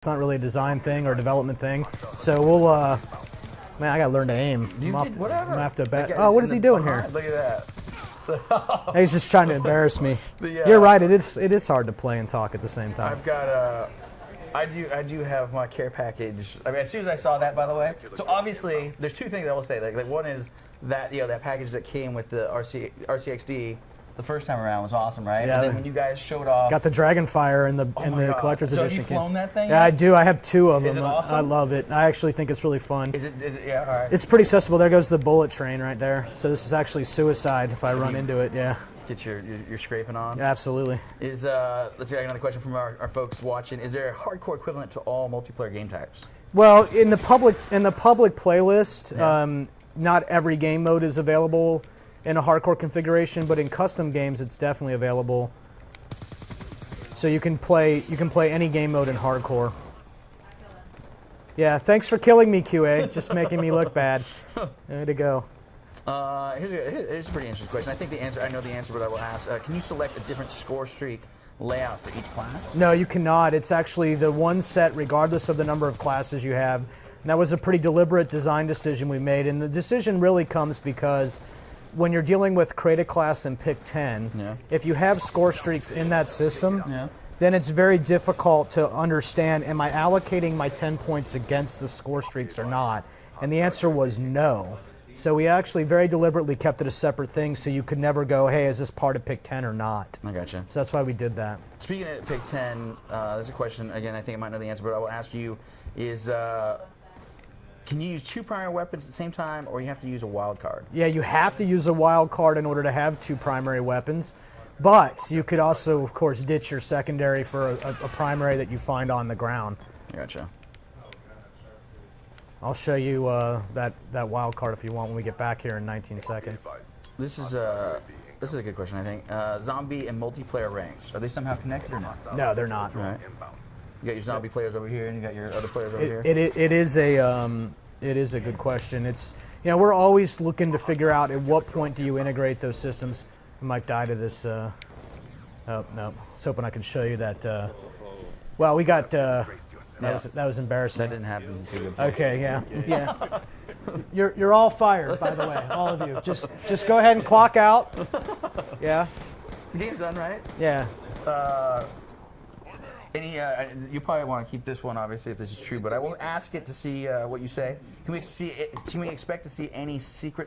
It's not really a design thing or a development thing. So we'll, man, I gotta learn to aim. Whatever. I'm gonna have to bet. Oh, what is he doing here? Look at that. He's just trying to embarrass me. You're right. It is hard to play and talk at the same time. I've got I do have my care package. I mean, as soon as I saw that, by the way. So obviously, there's two things I will say. Like one is that that package that came with the RCXD. The first time around was awesome, right? Yeah. And then when you guys showed off, got the Dragonfire in the collector's so edition. Have you flown that thing? Yeah, I do. I have two of them. Is it awesome? I love it. I actually think it's really fun. Is it? Yeah. All right. It's pretty accessible. There goes the bullet train right there. So this is actually suicide if I run into it. Yeah. Get your scraping on. Yeah, absolutely. Let's see. I got another question from our folks watching. Is there a hardcore equivalent to all multiplayer game types? Well, in the public playlist, yeah. Not every game mode is available in a hardcore configuration, but in custom games it's definitely available. So you can play any game mode in hardcore. Yeah, thanks for killing me, QA. Just making me look bad. Way to go. Here's a pretty interesting question. I think I know the answer, but I will ask. Can you select a different score streak layout for each class? No, you cannot. It's actually the one set regardless of the number of classes you have. And that was a pretty deliberate design decision we made, and the decision really comes because when you're dealing with create a class and pick 10, yeah. If you have score streaks in that system, yeah. Then it's very difficult to understand, am I allocating my 10 points against the score streaks or not? And the answer was no. So we actually very deliberately kept it a separate thing so you could never go, hey, is this part of pick 10 or not? I gotcha. So that's why we did that. Speaking of pick 10, there's a question, again, I think I might know the answer, but I will ask you, is can you use two primary weapons at the same time, or you have to use a wild card? Yeah, you have to use a wild card in order to have two primary weapons, but you could also, of course, ditch your secondary for a primary that you find on the ground. Gotcha. I'll show you that wild card if you want when we get back here in 19 seconds. This is a good question, I think. Zombie and multiplayer ranks, are they somehow connected or not? No, they're not. Right. You got your zombie players over here, and you got your other players over here. It is a good question. It's we're always looking to figure out at what point do you integrate those systems. I might die to this. Oh no, I was hoping I could show you that. Well, we got. That was embarrassing. That didn't happen too good. Okay, yeah. You're all fired, by the way, all of you. Just go ahead and clock out. Yeah. The game's done, right? Yeah. You probably want to keep this one, obviously, if this is true, but I will ask it to see what you say. Can we expect to see any secret